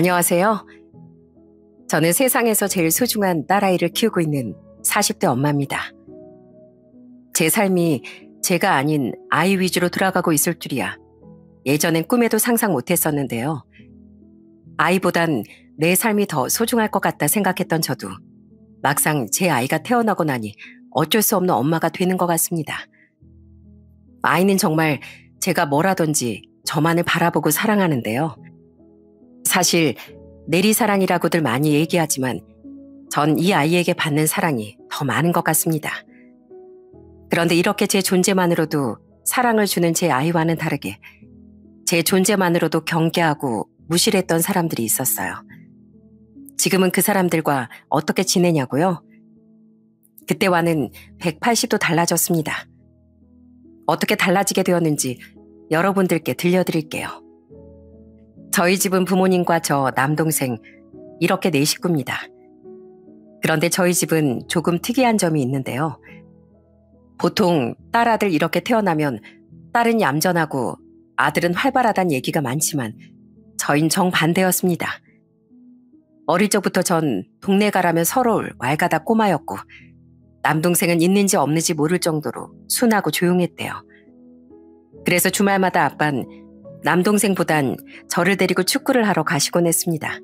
안녕하세요. 저는 세상에서 제일 소중한 딸아이를 키우고 있는 40대 엄마입니다. 제 삶이 제가 아닌 아이 위주로 돌아가고 있을 줄이야. 예전엔 꿈에도 상상 못했었는데요. 아이보단 내 삶이 더 소중할 것 같다 생각했던 저도 막상 제 아이가 태어나고 나니 어쩔 수 없는 엄마가 되는 것 같습니다. 아이는 정말 제가 뭘 하든지 저만을 바라보고 사랑하는데요. 사실 내리사랑이라고들 많이 얘기하지만 전 이 아이에게 받는 사랑이 더 많은 것 같습니다. 그런데 이렇게 제 존재만으로도 사랑을 주는 제 아이와는 다르게 제 존재만으로도 경계하고 무시를 했던 사람들이 있었어요. 지금은 그 사람들과 어떻게 지내냐고요? 그때와는 180도 달라졌습니다. 어떻게 달라지게 되었는지 여러분들께 들려드릴게요. 저희 집은 부모님과 저 남동생 이렇게 4식구입니다. 그런데 저희 집은 조금 특이한 점이 있는데요. 보통 딸아들 이렇게 태어나면 딸은 얌전하고 아들은 활발하다는 얘기가 많지만 저흰 정반대였습니다. 어릴 적부터 전 동네 가라면 서러울 왈가닥 꼬마였고 남동생은 있는지 없는지 모를 정도로 순하고 조용했대요. 그래서 주말마다 아빤 남동생보단 저를 데리고 축구를 하러 가시곤 했습니다.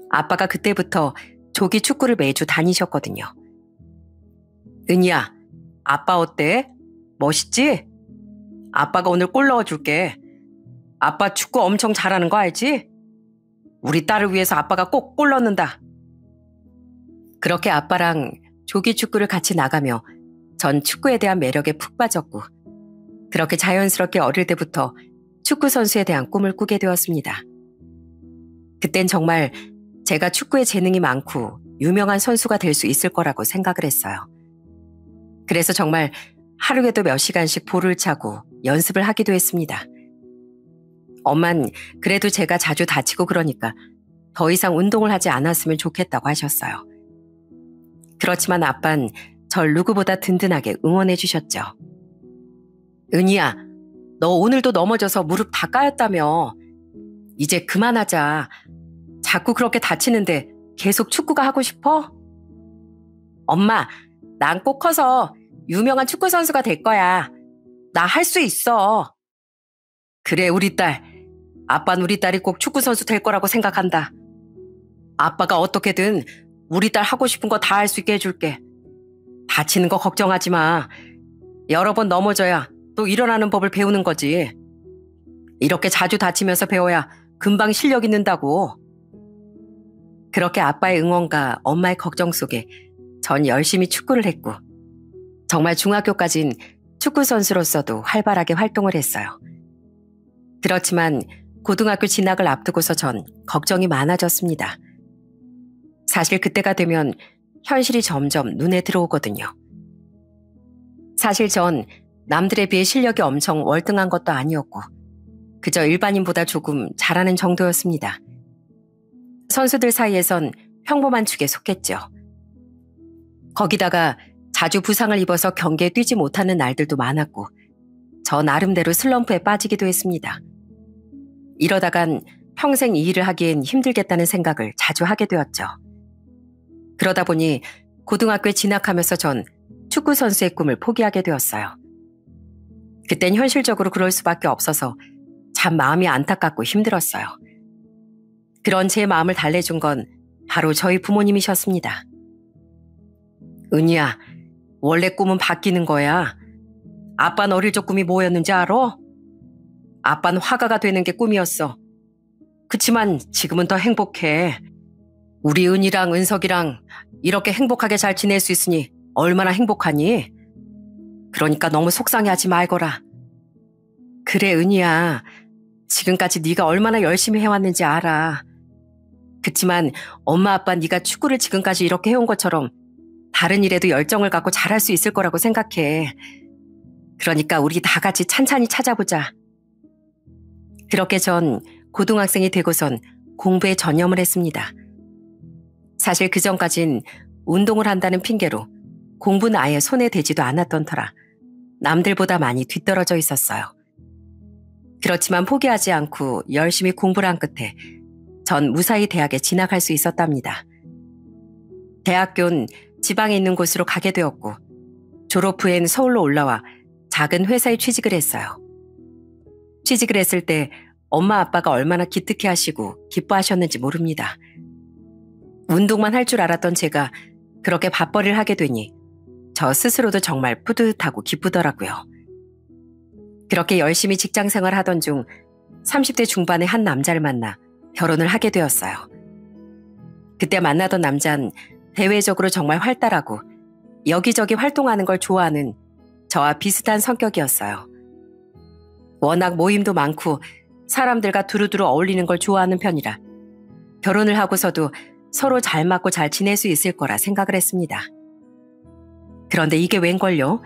아빠가 그때부터 조기 축구를 매주 다니셨거든요. 은희야, 아빠 어때? 멋있지? 아빠가 오늘 골 넣어줄게. 아빠 축구 엄청 잘하는 거 알지? 우리 딸을 위해서 아빠가 꼭 골 넣는다. 그렇게 아빠랑 조기 축구를 같이 나가며 전 축구에 대한 매력에 푹 빠졌고 그렇게 자연스럽게 어릴 때부터 축구 선수에 대한 꿈을 꾸게 되었습니다. 그땐 정말 제가 축구에 재능이 많고 유명한 선수가 될 수 있을 거라고 생각을 했어요. 그래서 정말 하루에도 몇 시간씩 볼을 차고 연습을 하기도 했습니다. 엄만 그래도 제가 자주 다치고 그러니까 더 이상 운동을 하지 않았으면 좋겠다고 하셨어요. 그렇지만 아빤 절 누구보다 든든하게 응원해 주셨죠. 은희야, 너 오늘도 넘어져서 무릎 다 까였다며. 이제 그만하자. 자꾸 그렇게 다치는데 계속 축구가 하고 싶어? 엄마, 난 꼭 커서 유명한 축구 선수가 될 거야. 나 할 수 있어. 그래, 우리 딸. 아빠는 우리 딸이 꼭 축구 선수 될 거라고 생각한다. 아빠가 어떻게든 우리 딸 하고 싶은 거 다 할 수 있게 해줄게. 다치는 거 걱정하지 마. 여러 번 넘어져야 또 일어나는 법을 배우는 거지. 이렇게 자주 다치면서 배워야 금방 실력이 는다고. 그렇게 아빠의 응원과 엄마의 걱정 속에 전 열심히 축구를 했고 정말 중학교까진 축구 선수로서도 활발하게 활동을 했어요. 그렇지만 고등학교 진학을 앞두고서 전 걱정이 많아졌습니다. 사실 그때가 되면 현실이 점점 눈에 들어오거든요. 사실 전 남들에 비해 실력이 엄청 월등한 것도 아니었고 그저 일반인보다 조금 잘하는 정도였습니다. 선수들 사이에선 평범한 축에 속했죠. 거기다가 자주 부상을 입어서 경기에 뛰지 못하는 날들도 많았고 저 나름대로 슬럼프에 빠지기도 했습니다. 이러다간 평생 이 일을 하기엔 힘들겠다는 생각을 자주 하게 되었죠. 그러다 보니 고등학교에 진학하면서 전 축구 선수의 꿈을 포기하게 되었어요. 그땐 현실적으로 그럴 수밖에 없어서 참 마음이 안타깝고 힘들었어요. 그런 제 마음을 달래준 건 바로 저희 부모님이셨습니다. 은희야, 원래 꿈은 바뀌는 거야. 아빠는 어릴 적 꿈이 뭐였는지 알아? 아빠는 화가가 되는 게 꿈이었어. 그치만 지금은 더 행복해. 우리 은희랑 은석이랑 이렇게 행복하게 잘 지낼 수 있으니 얼마나 행복하니? 그러니까 너무 속상해하지 말거라. 그래, 은희야. 지금까지 네가 얼마나 열심히 해왔는지 알아. 그치만 엄마 아빠 네가 축구를 지금까지 이렇게 해온 것처럼 다른 일에도 열정을 갖고 잘할 수 있을 거라고 생각해. 그러니까 우리 다 같이 찬찬히 찾아보자. 그렇게 전 고등학생이 되고선 공부에 전념을 했습니다. 사실 그전까진 운동을 한다는 핑계로 공부는 아예 손에 대지도 않았던 터라 남들보다 많이 뒤떨어져 있었어요. 그렇지만 포기하지 않고 열심히 공부를 한 끝에 전 무사히 대학에 진학할 수 있었답니다. 대학교는 지방에 있는 곳으로 가게 되었고 졸업 후엔 서울로 올라와 작은 회사에 취직을 했어요. 취직을 했을 때 엄마 아빠가 얼마나 기특해 하시고 기뻐하셨는지 모릅니다. 운동만 할 줄 알았던 제가 그렇게 밥벌이를 하게 되니 저 스스로도 정말 뿌듯하고 기쁘더라고요. 그렇게 열심히 직장 생활하던 중 30대 중반의 한 남자를 만나 결혼을 하게 되었어요. 그때 만나던 남자는 대외적으로 정말 활달하고 여기저기 활동하는 걸 좋아하는 저와 비슷한 성격이었어요. 워낙 모임도 많고 사람들과 두루두루 어울리는 걸 좋아하는 편이라 결혼을 하고서도 서로 잘 맞고 잘 지낼 수 있을 거라 생각을 했습니다. 그런데 이게 웬걸요?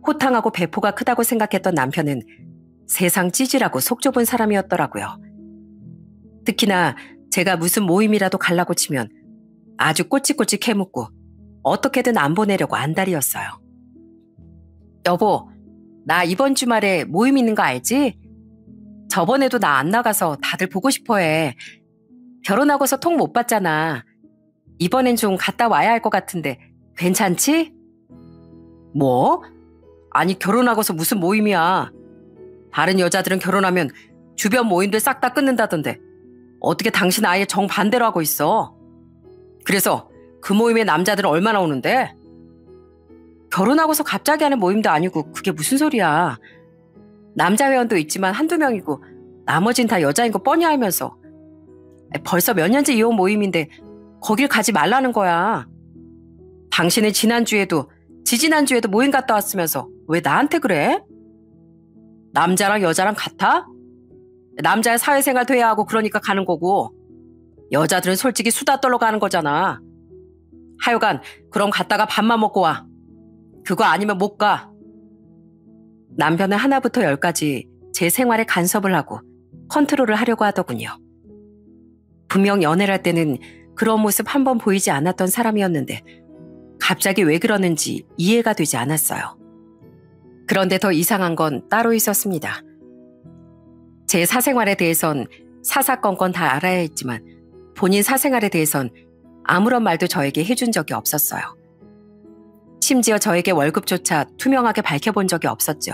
호탕하고 배포가 크다고 생각했던 남편은 세상 찌질하고 속 좁은 사람이었더라고요. 특히나 제가 무슨 모임이라도 가려고 치면 아주 꼬치꼬치 캐묻고 어떻게든 안 보내려고 안달이었어요. 여보, 나 이번 주말에 모임 있는 거 알지? 저번에도 나 안 나가서 다들 보고 싶어해. 결혼하고서 통 못 봤잖아. 이번엔 좀 갔다 와야 할 것 같은데 괜찮지? 뭐? 아니 결혼하고서 무슨 모임이야. 다른 여자들은 결혼하면 주변 모임들 싹 다 끊는다던데 어떻게 당신 아예 정반대로 하고 있어? 그래서 그 모임에 남자들은 얼마나 오는데? 결혼하고서 갑자기 하는 모임도 아니고 그게 무슨 소리야. 남자 회원도 있지만 한두 명이고 나머진 다 여자인 거 뻔히 알면서 벌써 몇 년째 이혼 모임인데 거길 가지 말라는 거야. 당신은 지난주에도 지지난주에도 모임 갔다 왔으면서 왜 나한테 그래? 남자랑 여자랑 같아? 남자의 사회생활 돼야 하고 그러니까 가는 거고 여자들은 솔직히 수다 떨러 가는 거잖아. 하여간 그럼 갔다가 밥만 먹고 와. 그거 아니면 못 가. 남편은 하나부터 열까지 제 생활에 간섭을 하고 컨트롤을 하려고 하더군요. 분명 연애를 할 때는 그런 모습 한 번 보이지 않았던 사람이었는데 갑자기 왜 그러는지 이해가 되지 않았어요. 그런데 더 이상한 건 따로 있었습니다. 제 사생활에 대해선 사사건건 다 알아야 했지만 본인 사생활에 대해선 아무런 말도 저에게 해준 적이 없었어요. 심지어 저에게 월급조차 투명하게 밝혀본 적이 없었죠.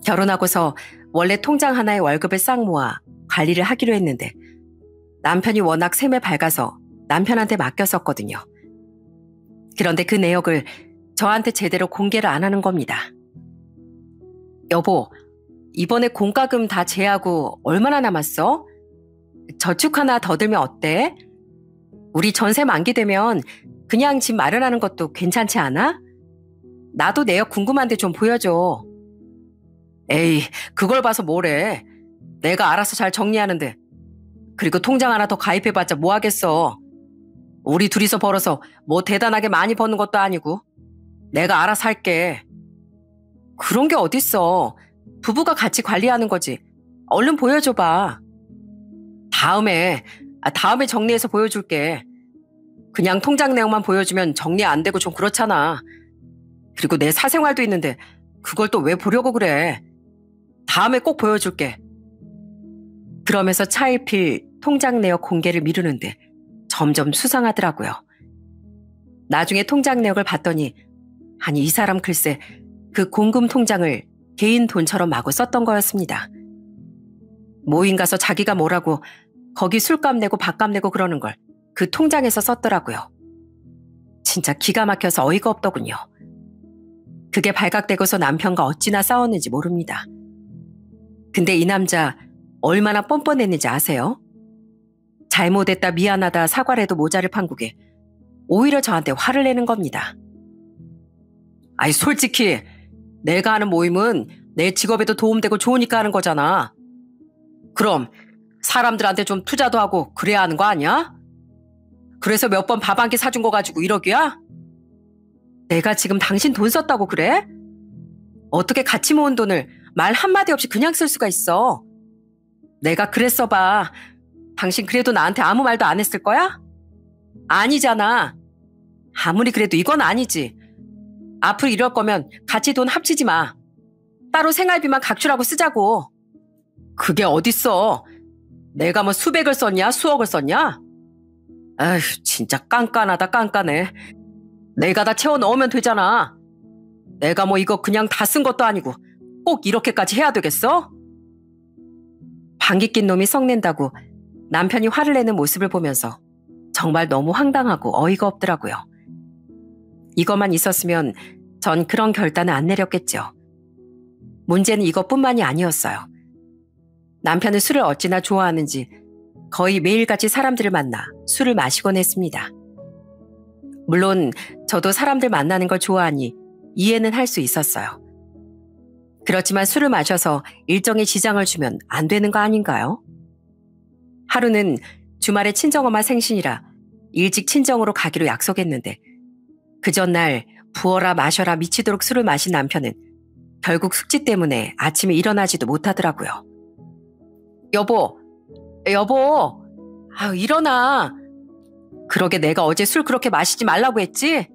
결혼하고서 원래 통장 하나에 월급을 싹 모아 관리를 하기로 했는데 남편이 워낙 셈에 밝아서 남편한테 맡겼었거든요. 그런데 그 내역을 저한테 제대로 공개를 안 하는 겁니다. 여보, 이번에 공과금 다 제하고 얼마나 남았어? 저축 하나 더 들면 어때? 우리 전세 만기되면 그냥 집 마련하는 것도 괜찮지 않아? 나도 내역 궁금한데 좀 보여줘. 에이, 그걸 봐서 뭐래. 내가 알아서 잘 정리하는데. 그리고 통장 하나 더 가입해봤자 뭐 하겠어. 우리 둘이서 벌어서 뭐 대단하게 많이 버는 것도 아니고. 내가 알아서 할게. 그런 게 어딨어. 부부가 같이 관리하는 거지. 얼른 보여줘봐. 다음에 정리해서 보여줄게. 그냥 통장 내용만 보여주면 정리 안 되고 좀 그렇잖아. 그리고 내 사생활도 있는데 그걸 또 왜 보려고 그래. 다음에 꼭 보여줄게. 그러면서 차일필 통장 내역 공개를 미루는데 점점 수상하더라고요. 나중에 통장 내역을 봤더니 아니 이 사람 글쎄 그 공금 통장을 개인 돈처럼 마구 썼던 거였습니다. 모임 가서 자기가 뭐라고 거기 술값 내고 밥값 내고 그러는 걸 그 통장에서 썼더라고요. 진짜 기가 막혀서 어이가 없더군요. 그게 발각되고서 남편과 어찌나 싸웠는지 모릅니다. 근데 이 남자 얼마나 뻔뻔했는지 아세요? 잘못했다 미안하다 사과를 해도 모자를 판국에 오히려 저한테 화를 내는 겁니다. 아이 솔직히 내가 하는 모임은 내 직업에도 도움되고 좋으니까 하는 거잖아. 그럼 사람들한테 좀 투자도 하고 그래야 하는 거 아니야? 그래서 몇 번 밥 한 끼 사준 거 가지고 1억이야? 내가 지금 당신 돈 썼다고 그래? 어떻게 같이 모은 돈을 말 한마디 없이 그냥 쓸 수가 있어? 내가 그랬어 봐. 당신 그래도 나한테 아무 말도 안 했을 거야? 아니잖아. 아무리 그래도 이건 아니지. 앞으로 이럴 거면 같이 돈 합치지 마. 따로 생활비만 각출하고 쓰자고. 그게 어딨어. 내가 뭐 수백을 썼냐, 수억을 썼냐? 아휴, 진짜 깐깐하다, 깐깐해. 내가 다 채워 넣으면 되잖아. 내가 뭐 이거 그냥 다 쓴 것도 아니고 꼭 이렇게까지 해야 되겠어? 방귀 낀 놈이 성낸다고 남편이 화를 내는 모습을 보면서 정말 너무 황당하고 어이가 없더라고요. 이것만 있었으면 전 그런 결단을 안 내렸겠죠. 문제는 이것뿐만이 아니었어요. 남편은 술을 어찌나 좋아하는지 거의 매일같이 사람들을 만나 술을 마시곤 했습니다. 물론 저도 사람들 만나는 걸 좋아하니 이해는 할 수 있었어요. 그렇지만 술을 마셔서 일정에 지장을 주면 안 되는 거 아닌가요? 하루는 주말에 친정엄마 생신이라 일찍 친정으로 가기로 약속했는데 그 전날 부어라 마셔라 미치도록 술을 마신 남편은 결국 숙취 때문에 아침에 일어나지도 못하더라고요. 여보, 일어나. 그러게 내가 어제 술 그렇게 마시지 말라고 했지?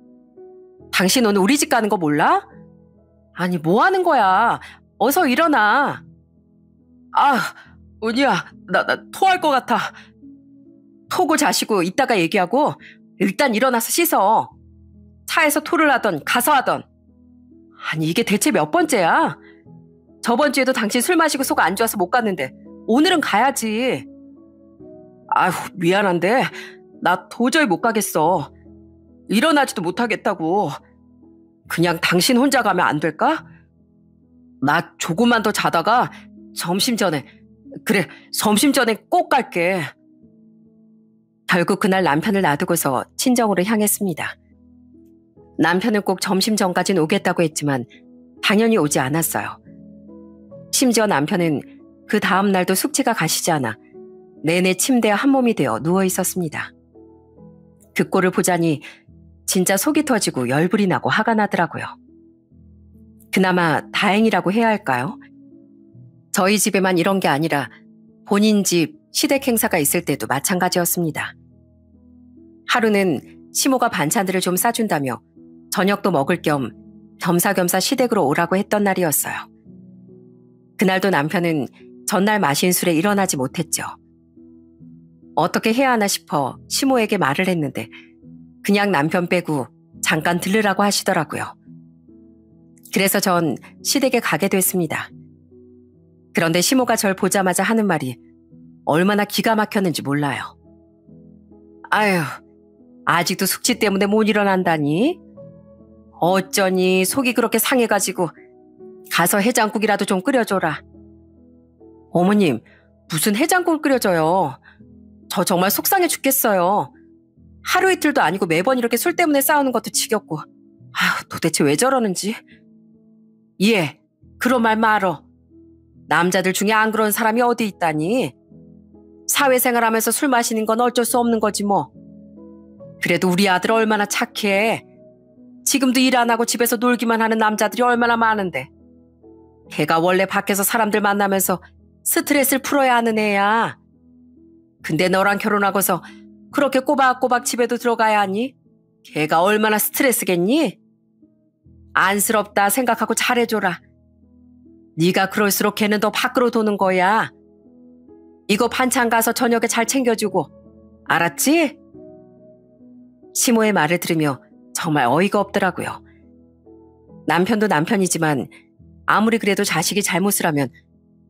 당신 오늘 우리 집 가는 거 몰라? 아니, 뭐 하는 거야? 어서 일어나. 은희야, 나 토할 것 같아. 토고 자시고 이따가 얘기하고 일단 일어나서 씻어. 차에서 토를 하던 가서 하던. 아니, 이게 대체 몇 번째야? 저번 주에도 당신 술 마시고 속 안 좋아서 못 갔는데 오늘은 가야지. 아휴, 미안한데 나 도저히 못 가겠어. 일어나지도 못하겠다고. 그냥 당신 혼자 가면 안 될까? 나 조금만 더 자다가 점심 전에 꼭 갈게. 결국 그날 남편을 놔두고서 친정으로 향했습니다. 남편은 꼭 점심 전까진 오겠다고 했지만 당연히 오지 않았어요. 심지어 남편은 그 다음 날도 숙취가 가시지 않아 내내 침대에 한 몸이 되어 누워 있었습니다. 그 꼴을 보자니 진짜 속이 터지고 열불이 나고 화가 나더라고요. 그나마 다행이라고 해야 할까요? 저희 집에만 이런 게 아니라 본인 집 시댁 행사가 있을 때도 마찬가지였습니다. 하루는 시모가 반찬들을 좀 싸준다며 저녁도 먹을 겸 겸사겸사 시댁으로 오라고 했던 날이었어요. 그날도 남편은 전날 마신 술에 일어나지 못했죠. 어떻게 해야 하나 싶어 시모에게 말을 했는데 그냥 남편 빼고 잠깐 들르라고 하시더라고요. 그래서 전 시댁에 가게 됐습니다. 그런데 시모가 절 보자마자 하는 말이 얼마나 기가 막혔는지 몰라요. 아휴, 아직도 숙취 때문에 못 일어난다니? 어쩌니 속이 그렇게 상해가지고 가서 해장국이라도 좀 끓여줘라. 어머님, 무슨 해장국을 끓여줘요. 저 정말 속상해 죽겠어요. 하루 이틀도 아니고 매번 이렇게 술 때문에 싸우는 것도 지겹고. 도대체 왜 저러는지. 예, 그런 말 말어. 남자들 중에 안 그런 사람이 어디 있다니. 사회생활하면서 술 마시는 건 어쩔 수 없는 거지 뭐. 그래도 우리 아들 얼마나 착해. 지금도 일 안 하고 집에서 놀기만 하는 남자들이 얼마나 많은데. 걔가 원래 밖에서 사람들 만나면서 스트레스를 풀어야 하는 애야. 근데 너랑 결혼하고서 그렇게 꼬박꼬박 집에도 들어가야 하니? 걔가 얼마나 스트레스겠니? 안쓰럽다 생각하고 잘해줘라. 네가 그럴수록 걔는 더 밖으로 도는 거야. 이거 반찬 가서 저녁에 잘 챙겨주고. 알았지? 시모의 말을 들으며 정말 어이가 없더라고요. 남편도 남편이지만 아무리 그래도 자식이 잘못을 하면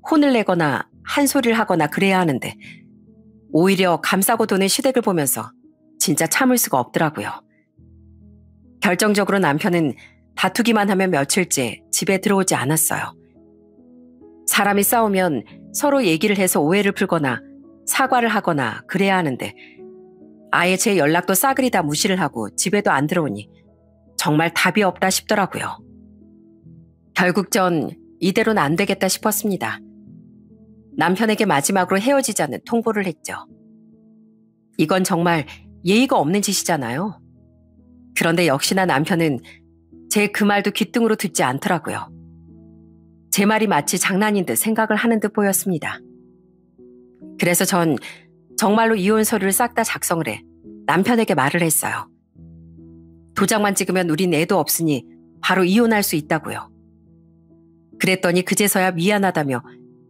혼을 내거나 한 소리를 하거나 그래야 하는데 오히려 감싸고 도는 시댁을 보면서 진짜 참을 수가 없더라고요. 결정적으로 남편은 다투기만 하면 며칠째 집에 들어오지 않았어요. 사람이 싸우면 서로 얘기를 해서 오해를 풀거나 사과를 하거나 그래야 하는데 아예 제 연락도 싸그리 다 무시를 하고 집에도 안 들어오니 정말 답이 없다 싶더라고요. 결국 전 이대로는 안 되겠다 싶었습니다. 남편에게 마지막으로 헤어지자는 통보를 했죠. 이건 정말 예의가 없는 짓이잖아요. 그런데 역시나 남편은 제 그 말도 귓등으로 듣지 않더라고요. 제 말이 마치 장난인 듯 생각을 하는 듯 보였습니다. 그래서 전 정말로 이혼 서류를 싹 다 작성을 해 남편에게 말을 했어요. 도장만 찍으면 우린 애도 없으니 바로 이혼할 수 있다고요. 그랬더니 그제서야 미안하다며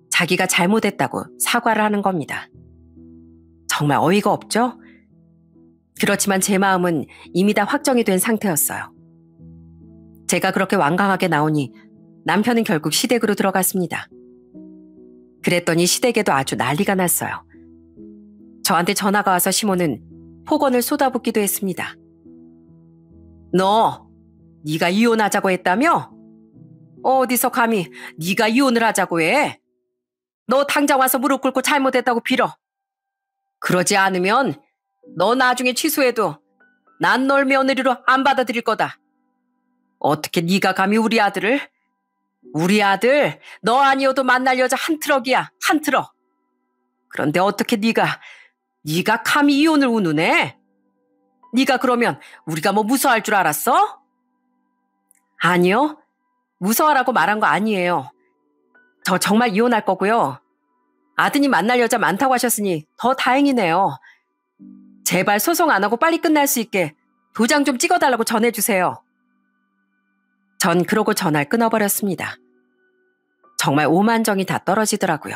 자기가 잘못했다고 사과를 하는 겁니다. 정말 어이가 없죠? 그렇지만 제 마음은 이미 다 확정이 된 상태였어요. 제가 그렇게 완강하게 나오니 남편은 결국 시댁으로 들어갔습니다. 그랬더니 시댁에도 아주 난리가 났어요. 저한테 전화가 와서 시모는 폭언을 쏟아붓기도 했습니다. 너, 네가 이혼하자고 했다며? 어디서 감히 네가 이혼을 하자고 해? 너 당장 와서 무릎 꿇고 잘못했다고 빌어. 그러지 않으면 너 나중에 취소해도 난 널 며느리로 안 받아들일 거다. 어떻게 네가 감히 우리 아들 너 아니어도 만날 여자 한 트럭이야, 한 트럭. 그런데 어떻게 네가 감히 이혼을 운운해? 네가 그러면 우리가 뭐 무서워할 줄 알았어? 아니요, 무서워라고 말한 거 아니에요. 저 정말 이혼할 거고요. 아드님 만날 여자 많다고 하셨으니 더 다행이네요. 제발 소송 안 하고 빨리 끝날 수 있게 도장 좀 찍어달라고 전해주세요. 전 그러고 전화를 끊어버렸습니다. 정말 오만정이 다 떨어지더라고요.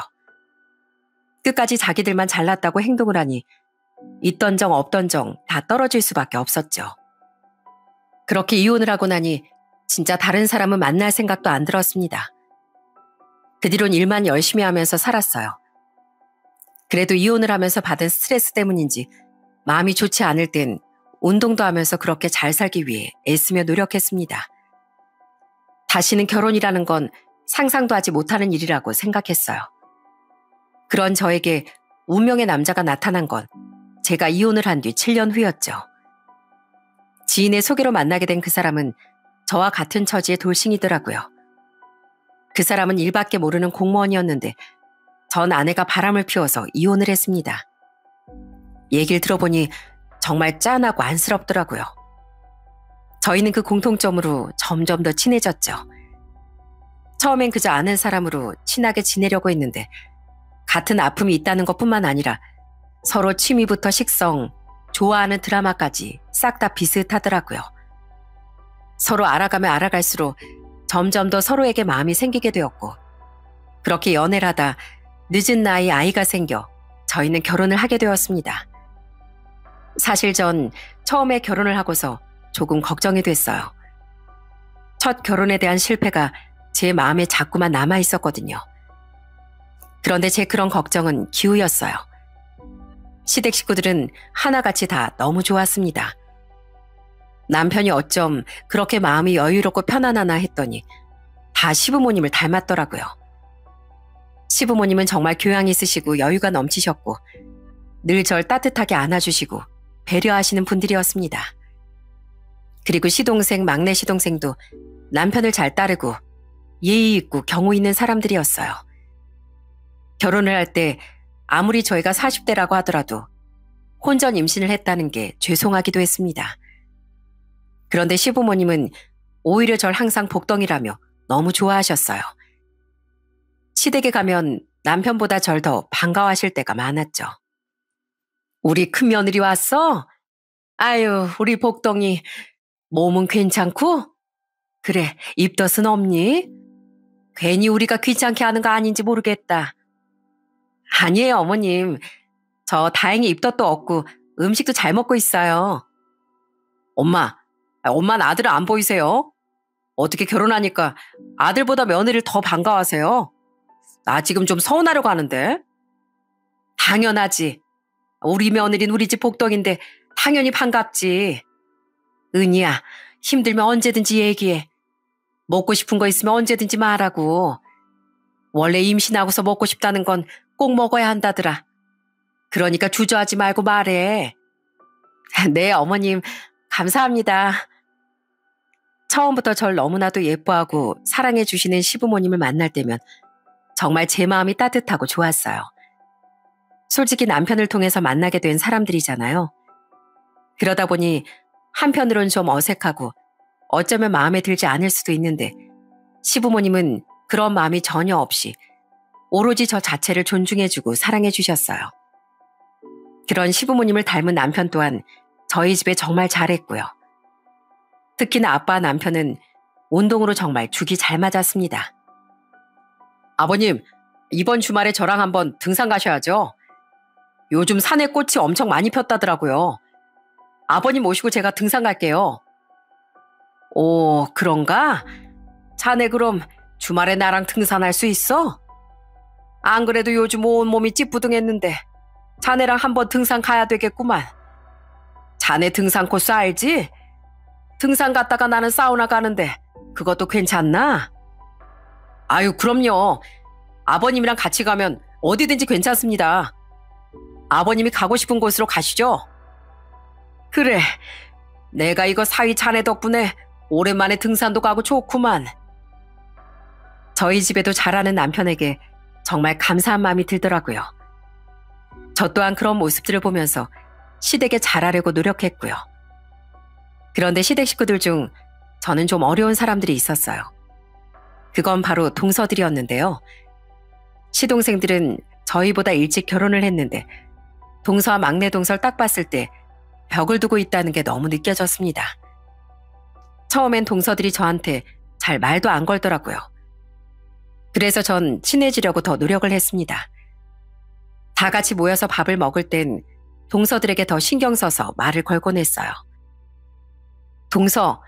끝까지 자기들만 잘났다고 행동을 하니 있던 정 없던 정 다 떨어질 수밖에 없었죠. 그렇게 이혼을 하고 나니 진짜 다른 사람은 만날 생각도 안 들었습니다. 그 뒤론 일만 열심히 하면서 살았어요. 그래도 이혼을 하면서 받은 스트레스 때문인지 마음이 좋지 않을 땐 운동도 하면서 그렇게 잘 살기 위해 애쓰며 노력했습니다. 다시는 결혼이라는 건 상상도 하지 못하는 일이라고 생각했어요. 그런 저에게 운명의 남자가 나타난 건 제가 이혼을 한 뒤 7년 후였죠. 지인의 소개로 만나게 된 그 사람은 저와 같은 처지의 돌싱이더라고요. 그 사람은 일밖에 모르는 공무원이었는데 전 아내가 바람을 피워서 이혼을 했습니다. 얘기를 들어보니 정말 짠하고 안쓰럽더라고요. 저희는 그 공통점으로 점점 더 친해졌죠. 처음엔 그저 아는 사람으로 친하게 지내려고 했는데 같은 아픔이 있다는 것뿐만 아니라 서로 취미부터 식성, 좋아하는 드라마까지 싹 다 비슷하더라고요. 서로 알아가면 알아갈수록 점점 더 서로에게 마음이 생기게 되었고 그렇게 연애를 하다 늦은 나이에 아이가 생겨 저희는 결혼을 하게 되었습니다. 사실 전 처음에 결혼을 하고서 조금 걱정이 됐어요. 첫 결혼에 대한 실패가 제 마음에 자꾸만 남아있었거든요. 그런데 제 그런 걱정은 기우였어요. 시댁 식구들은 하나같이 다 너무 좋았습니다. 남편이 어쩜 그렇게 마음이 여유롭고 편안하나 했더니 다 시부모님을 닮았더라고요. 시부모님은 정말 교양 있으시고 여유가 넘치셨고 늘 절 따뜻하게 안아주시고 배려하시는 분들이었습니다. 그리고 시동생, 막내 시동생도 남편을 잘 따르고 예의 있고 경우 있는 사람들이었어요. 결혼을 할 때 아무리 저희가 40대라고 하더라도 혼전 임신을 했다는 게 죄송하기도 했습니다. 그런데 시부모님은 오히려 절 항상 복덩이라며 너무 좋아하셨어요. 시댁에 가면 남편보다 절 더 반가워하실 때가 많았죠. 우리 큰며느리 왔어? 아유, 우리 복덩이 몸은 괜찮고? 그래, 입덧은 없니? 괜히 우리가 귀찮게 하는 거 아닌지 모르겠다. 아니에요, 어머님. 저 다행히 입덧도 없고 음식도 잘 먹고 있어요. 엄마는 아들을 안 보이세요? 어떻게 결혼하니까 아들보다 며느리를 더 반가워하세요? 나 지금 좀 서운하려고 하는데. 당연하지. 우리 며느리는 우리 집 복덩인데 당연히 반갑지. 은희야, 힘들면 언제든지 얘기해. 먹고 싶은 거 있으면 언제든지 말하고. 원래 임신하고서 먹고 싶다는 건 꼭 먹어야 한다더라. 그러니까 주저하지 말고 말해. 네, 어머님, 감사합니다. 처음부터 절 너무나도 예뻐하고 사랑해 주시는 시부모님을 만날 때면 정말 제 마음이 따뜻하고 좋았어요. 솔직히 남편을 통해서 만나게 된 사람들이잖아요. 그러다 보니 한편으론 좀 어색하고 어쩌면 마음에 들지 않을 수도 있는데 시부모님은 그런 마음이 전혀 없이 오로지 저 자체를 존중해주고 사랑해주셨어요. 그런 시부모님을 닮은 남편 또한 저희 집에 정말 잘했고요. 특히나 아빠와 남편은 운동으로 정말 죽이 잘 맞았습니다. 아버님, 이번 주말에 저랑 한번 등산 가셔야죠. 요즘 산에 꽃이 엄청 많이 폈다더라고요. 아버님 모시고 제가 등산 갈게요. 오, 그런가? 자네 그럼 주말에 나랑 등산할 수 있어? 안 그래도 요즘 온몸이 찌뿌둥했는데 자네랑 한번 등산 가야 되겠구만. 자네 등산 코스 알지? 등산 갔다가 나는 사우나 가는데 그것도 괜찮나? 아유, 그럼요. 아버님이랑 같이 가면 어디든지 괜찮습니다. 아버님이 가고 싶은 곳으로 가시죠. 그래, 내가 이거 사위 자네 덕분에 오랜만에 등산도 가고 좋구만. 저희 집에도 잘하는 남편에게 정말 감사한 마음이 들더라고요. 저 또한 그런 모습들을 보면서 시댁에 잘하려고 노력했고요. 그런데 시댁 식구들 중 저는 좀 어려운 사람들이 있었어요. 그건 바로 동서들이었는데요. 시동생들은 저희보다 일찍 결혼을 했는데 동서와 막내 동서를 딱 봤을 때 벽을 두고 있다는 게 너무 느껴졌습니다. 처음엔 동서들이 저한테 잘 말도 안 걸더라고요. 그래서 전 친해지려고 더 노력을 했습니다. 다 같이 모여서 밥을 먹을 땐 동서들에게 더 신경 써서 말을 걸곤 했어요. 동서,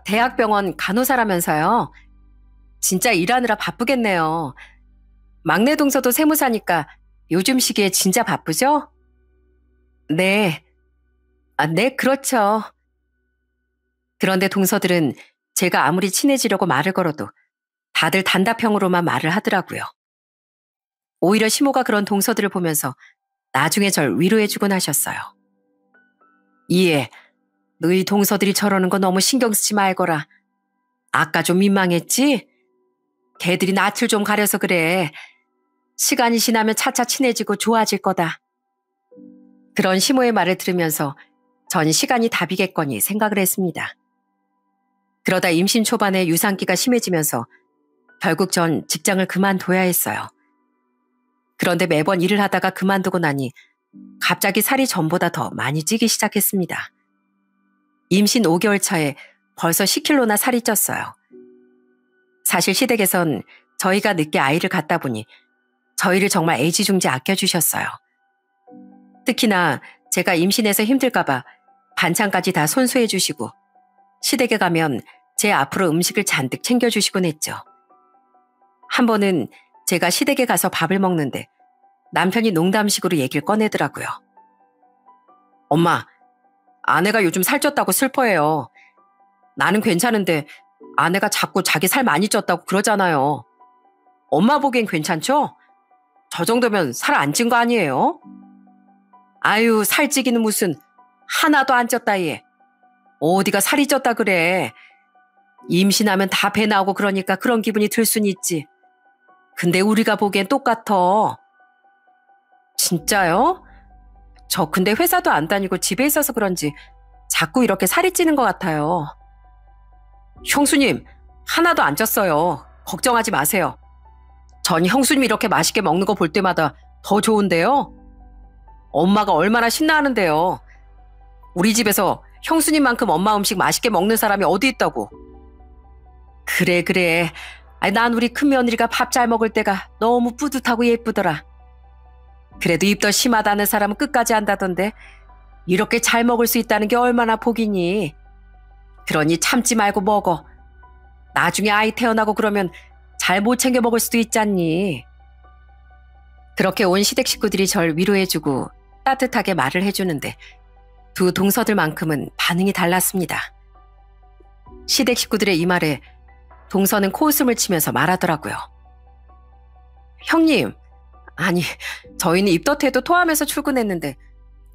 대학병원 간호사라면서요. 진짜 일하느라 바쁘겠네요. 막내 동서도 세무사니까 요즘 시기에 진짜 바쁘죠? 네. 네, 그렇죠. 그런데 동서들은 제가 아무리 친해지려고 말을 걸어도 다들 단답형으로만 말을 하더라고요. 오히려 시모가 그런 동서들을 보면서 나중에 절 위로해주곤 하셨어요. 이해, 너희 동서들이 저러는 거 너무 신경 쓰지 말거라. 아까 좀 민망했지? 걔들이 낯을 좀 가려서 그래. 시간이 지나면 차차 친해지고 좋아질 거다. 그런 시모의 말을 들으면서 전 시간이 답이겠거니 생각을 했습니다. 그러다 임신 초반에 유산기가 심해지면서 결국 전 직장을 그만둬야 했어요. 그런데 매번 일을 하다가 그만두고 나니 갑자기 살이 전보다 더 많이 찌기 시작했습니다. 임신 5개월 차에 벌써 10kg나 살이 쪘어요. 사실 시댁에선 저희가 늦게 아이를 갖다 보니 저희를 정말 애지중지 아껴주셨어요. 특히나 제가 임신해서 힘들까봐 반찬까지 다 손수해 주시고 시댁에 가면 제 앞으로 음식을 잔뜩 챙겨주시곤 했죠. 한 번은 제가 시댁에 가서 밥을 먹는데 남편이 농담식으로 얘기를 꺼내더라고요. 엄마, 아내가 요즘 살쪘다고 슬퍼해요. 나는 괜찮은데 아내가 자꾸 자기 살 많이 쪘다고 그러잖아요. 엄마 보기엔 괜찮죠? 저 정도면 살 안 찐 거 아니에요? 아유, 살찌기는 무슨 하나도 안 쪘다 얘. 어디가 살이 쪘다 그래. 임신하면 다 배 나오고 그러니까 그런 기분이 들 순 있지. 근데 우리가 보기엔 똑같아. 진짜요? 저 근데 회사도 안 다니고 집에 있어서 그런지 자꾸 이렇게 살이 찌는 것 같아요. 형수님, 하나도 안 쪘어요. 걱정하지 마세요. 전 형수님 이렇게 맛있게 먹는 거 볼 때마다 더 좋은데요. 엄마가 얼마나 신나하는데요. 우리 집에서 형수님만큼 엄마 음식 맛있게 먹는 사람이 어디 있다고. 그래. 아니, 난 우리 큰며느리가 밥 잘 먹을 때가 너무 뿌듯하고 예쁘더라. 그래도 입 더 심하다는 사람은 끝까지 한다던데 이렇게 잘 먹을 수 있다는 게 얼마나 복이니. 그러니 참지 말고 먹어. 나중에 아이 태어나고 그러면 잘 못 챙겨 먹을 수도 있잖니. 그렇게 온 시댁 식구들이 절 위로해주고 따뜻하게 말을 해주는데 두 동서들만큼은 반응이 달랐습니다. 시댁 식구들의 이 말에 동서는 코웃음을 치면서 말하더라고요. 형님, 아니 저희는 입덧해도 토하면서 출근했는데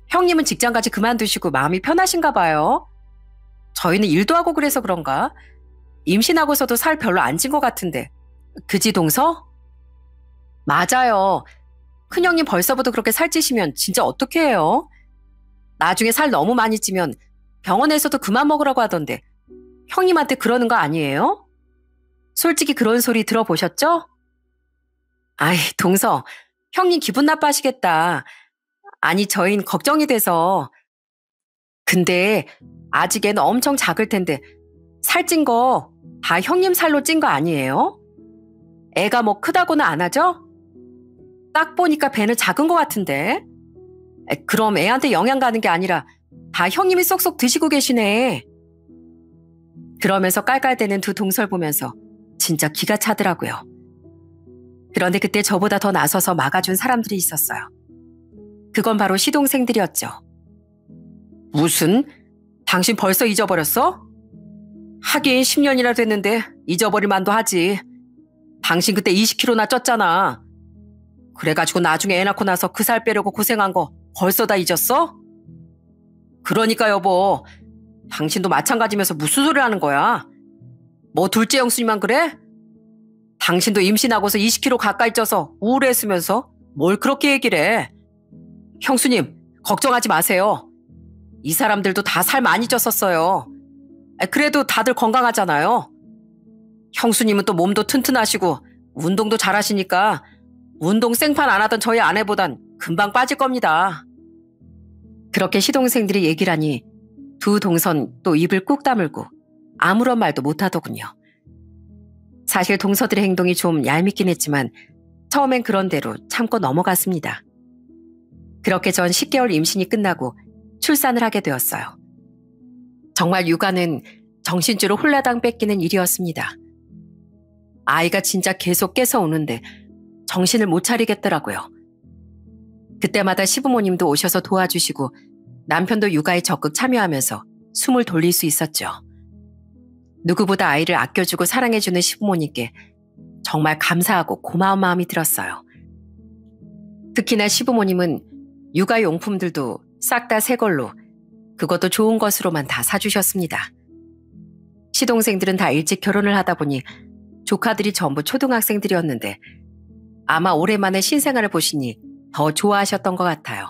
형님은 직장까지 그만두시고 마음이 편하신가 봐요. 저희는 일도 하고 그래서 그런가? 임신하고서도 살 별로 안 찐 것 같은데. 그지 동서? 맞아요. 큰형님 벌써부터 그렇게 살찌시면 진짜 어떻게 해요? 나중에 살 너무 많이 찌면 병원에서도 그만 먹으라고 하던데 형님한테 그러는 거 아니에요? 솔직히 그런 소리 들어보셨죠? 아이, 동서, 형님 기분 나빠하시겠다. 아니, 저희는 걱정이 돼서. 근데 아직 애는 엄청 작을 텐데 살찐 거 다 형님 살로 찐 거 아니에요? 애가 뭐 크다고는 안 하죠? 딱 보니까 배는 작은 것 같은데. 그럼 애한테 영양 가는 게 아니라 다 형님이 쏙쏙 드시고 계시네. 그러면서 깔깔대는 두 동설 보면서 진짜 기가 차더라고요. 그런데 그때 저보다 더 나서서 막아준 사람들이 있었어요. 그건 바로 시동생들이었죠. 무슨? 당신 벌써 잊어버렸어? 하긴 10년이나 됐는데 잊어버릴 만도 하지. 당신 그때 20kg나 쪘잖아. 그래가지고 나중에 애 낳고 나서 그 살 빼려고 고생한 거 벌써 다 잊었어? 그러니까 여보, 당신도 마찬가지면서 무슨 소리 하는 거야? 뭐 둘째 형수님만 그래? 당신도 임신하고서 20kg 가까이 쪄서 우울했으면서 뭘 그렇게 얘기를 해? 형수님, 걱정하지 마세요. 이 사람들도 다 살 많이 쪘었어요. 그래도 다들 건강하잖아요. 형수님은 또 몸도 튼튼하시고 운동도 잘하시니까 운동 생판 안 하던 저희 아내보단 금방 빠질 겁니다. 그렇게 시동생들이 얘기를 하니 두 동선 또 입을 꾹 다물고 아무런 말도 못하더군요. 사실 동서들의 행동이 좀 얄밉긴 했지만 처음엔 그런 대로 참고 넘어갔습니다. 그렇게 전 10개월 임신이 끝나고 출산을 하게 되었어요. 정말 육아는 정신줄을 홀라당 뺏기는 일이었습니다. 아이가 진짜 계속 깨서 오는데 정신을 못 차리겠더라고요. 그때마다 시부모님도 오셔서 도와주시고 남편도 육아에 적극 참여하면서 숨을 돌릴 수 있었죠. 누구보다 아이를 아껴주고 사랑해주는 시부모님께 정말 감사하고 고마운 마음이 들었어요. 특히나 시부모님은 육아용품들도 싹 다 새 걸로, 그것도 좋은 것으로만 다 사주셨습니다. 시동생들은 다 일찍 결혼을 하다 보니 조카들이 전부 초등학생들이었는데 아마 오랜만에 신생아를 보시니 더 좋아하셨던 것 같아요.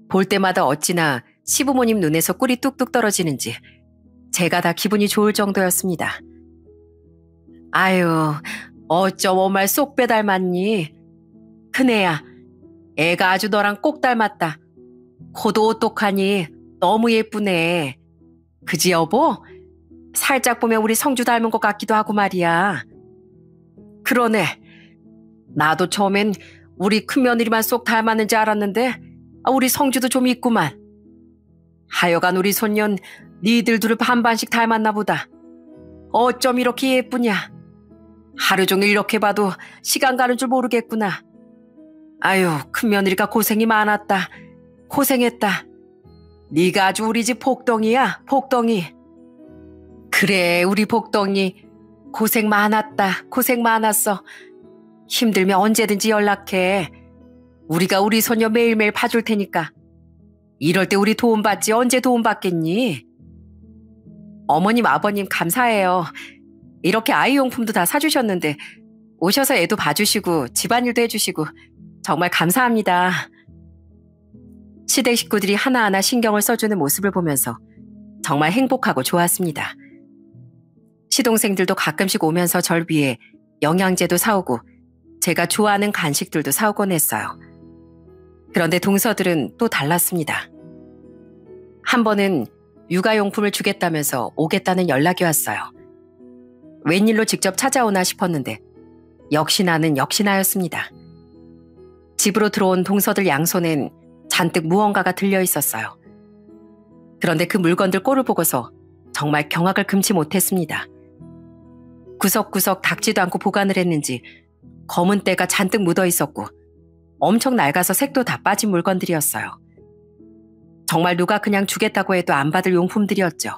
볼 때마다 어찌나 시부모님 눈에서 꿀이 뚝뚝 떨어지는지 제가 다 기분이 좋을 정도였습니다. 아유, 어쩜 엄마를 쏙 빼닮았니? 큰애야, 애가 아주 너랑 꼭 닮았다. 코도 오똑하니 너무 예쁘네. 그지 여보? 살짝 보면 우리 성주 닮은 것 같기도 하고 말이야. 그러네. 나도 처음엔 우리 큰며느리만 쏙 닮았는지 알았는데 우리 성주도 좀 있구만. 하여간 우리 손녀는 니들 둘을 반반씩 닮았나 보다. 어쩜 이렇게 예쁘냐. 하루 종일 이렇게 봐도 시간 가는 줄 모르겠구나. 아유, 큰며느리가 고생이 많았다. 고생했다. 네가 아주 우리 집 복덩이야, 복덩이. 그래, 우리 복덩이. 고생 많았다, 고생 많았어. 힘들면 언제든지 연락해. 우리가 우리 소녀 매일매일 봐줄 테니까. 이럴 때 우리 도움받지 언제 도움받겠니? 어머님, 아버님 감사해요. 이렇게 아이용품도 다 사주셨는데 오셔서 애도 봐주시고 집안일도 해주시고 정말 감사합니다. 시댁 식구들이 하나하나 신경을 써주는 모습을 보면서 정말 행복하고 좋았습니다. 시동생들도 가끔씩 오면서 절 위해 영양제도 사오고 제가 좋아하는 간식들도 사오곤 했어요. 그런데 동서들은 또 달랐습니다. 한 번은 육아용품을 주겠다면서 오겠다는 연락이 왔어요. 웬일로 직접 찾아오나 싶었는데 역시나는 역시나였습니다. 집으로 들어온 동서들 양손엔 잔뜩 무언가가 들려 있었어요. 그런데 그 물건들 꼴을 보고서 정말 경악을 금치 못했습니다. 구석구석 닦지도 않고 보관을 했는지 검은 때가 잔뜩 묻어 있었고 엄청 낡아서 색도 다 빠진 물건들이었어요. 정말 누가 그냥 주겠다고 해도 안 받을 용품들이었죠.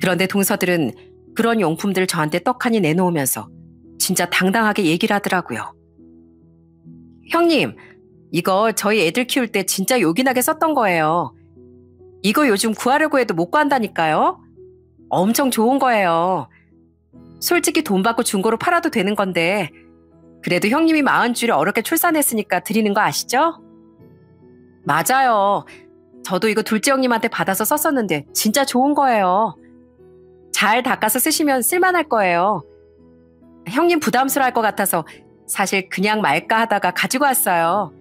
그런데 동서들은 그런 용품들을 저한테 떡하니 내놓으면서 진짜 당당하게 얘기를 하더라고요. 형님, 이거 저희 애들 키울 때 진짜 요긴하게 썼던 거예요. 이거 요즘 구하려고 해도 못 구한다니까요. 엄청 좋은 거예요. 솔직히 돈 받고 중고로 팔아도 되는 건데 그래도 형님이 40줄에 어렵게 출산했으니까 드리는 거 아시죠? 맞아요. 저도 이거 둘째 형님한테 받아서 썼었는데 진짜 좋은 거예요. 잘 닦아서 쓰시면 쓸만할 거예요. 형님 부담스러워할 것 같아서 사실 그냥 말까 하다가 가지고 왔어요.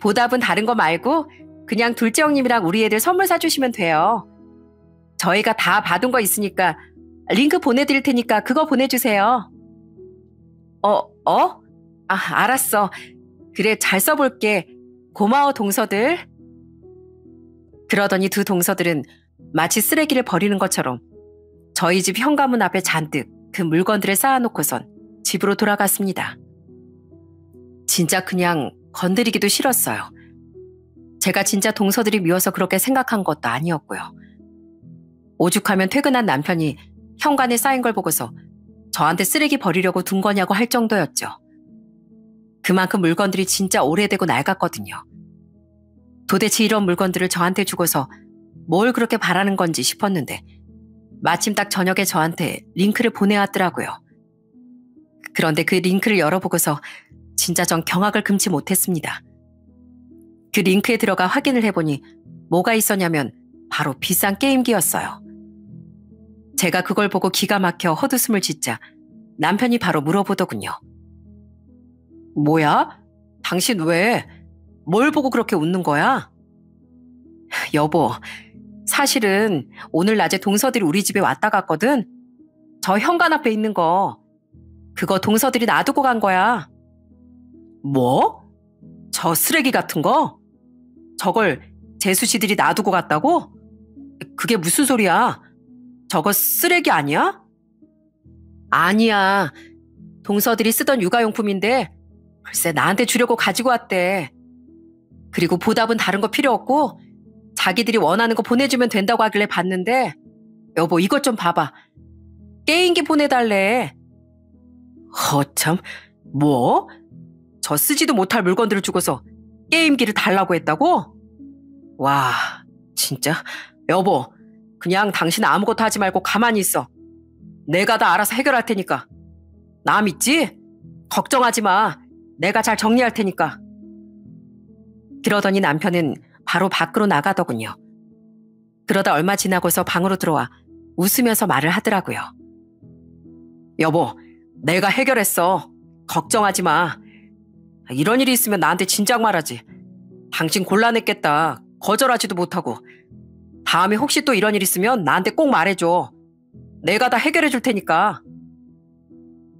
보답은 다른 거 말고 그냥 둘째 형님이랑 우리 애들 선물 사주시면 돼요. 저희가 다 받은 거 있으니까 링크 보내드릴 테니까 그거 보내주세요. 알았어. 그래, 잘 써볼게. 고마워, 동서들. 그러더니 두 동서들은 마치 쓰레기를 버리는 것처럼 저희 집 현관문 앞에 잔뜩 그 물건들을 쌓아놓고선 집으로 돌아갔습니다. 진짜 그냥 건드리기도 싫었어요. 제가 진짜 동서들이 미워서 그렇게 생각한 것도 아니었고요. 오죽하면 퇴근한 남편이 현관에 쌓인 걸 보고서 저한테 쓰레기 버리려고 둔 거냐고 할 정도였죠. 그만큼 물건들이 진짜 오래되고 낡았거든요. 도대체 이런 물건들을 저한테 주고서 뭘 그렇게 바라는 건지 싶었는데 마침 딱 저녁에 저한테 링크를 보내왔더라고요. 그런데 그 링크를 열어보고서 진짜 전 경악을 금치 못했습니다. 그 링크에 들어가 확인을 해보니 뭐가 있었냐면 바로 비싼 게임기였어요. 제가 그걸 보고 기가 막혀 헛웃음을 짓자 남편이 바로 물어보더군요. 뭐야? 당신 왜? 뭘 보고 그렇게 웃는 거야? 여보, 사실은 오늘 낮에 동서들이 우리 집에 왔다 갔거든. 저 현관 앞에 있는 거. 그거 동서들이 놔두고 간 거야. 뭐? 저 쓰레기 같은 거? 저걸 재수 씨들이 놔두고 갔다고? 그게 무슨 소리야? 저거 쓰레기 아니야? 아니야. 동서들이 쓰던 육아용품인데 글쎄 나한테 주려고 가지고 왔대. 그리고 보답은 다른 거 필요 없고 자기들이 원하는 거 보내주면 된다고 하길래 봤는데 여보 이것 좀 봐봐. 게임기 보내달래. 허참 뭐? 저 쓰지도 못할 물건들을 주고서 게임기를 달라고 했다고? 와 진짜 여보 그냥 당신 아무것도 하지 말고 가만히 있어. 내가 다 알아서 해결할 테니까. 나 믿지? 걱정하지 마. 내가 잘 정리할 테니까. 그러더니 남편은 바로 밖으로 나가더군요. 그러다 얼마 지나고서 방으로 들어와 웃으면서 말을 하더라고요. 여보, 내가 해결했어. 걱정하지 마. 이런 일이 있으면 나한테 진작 말하지. 당신 곤란했겠다. 거절하지도 못하고. 다음에 혹시 또 이런 일 있으면 나한테 꼭 말해줘. 내가 다 해결해 줄 테니까.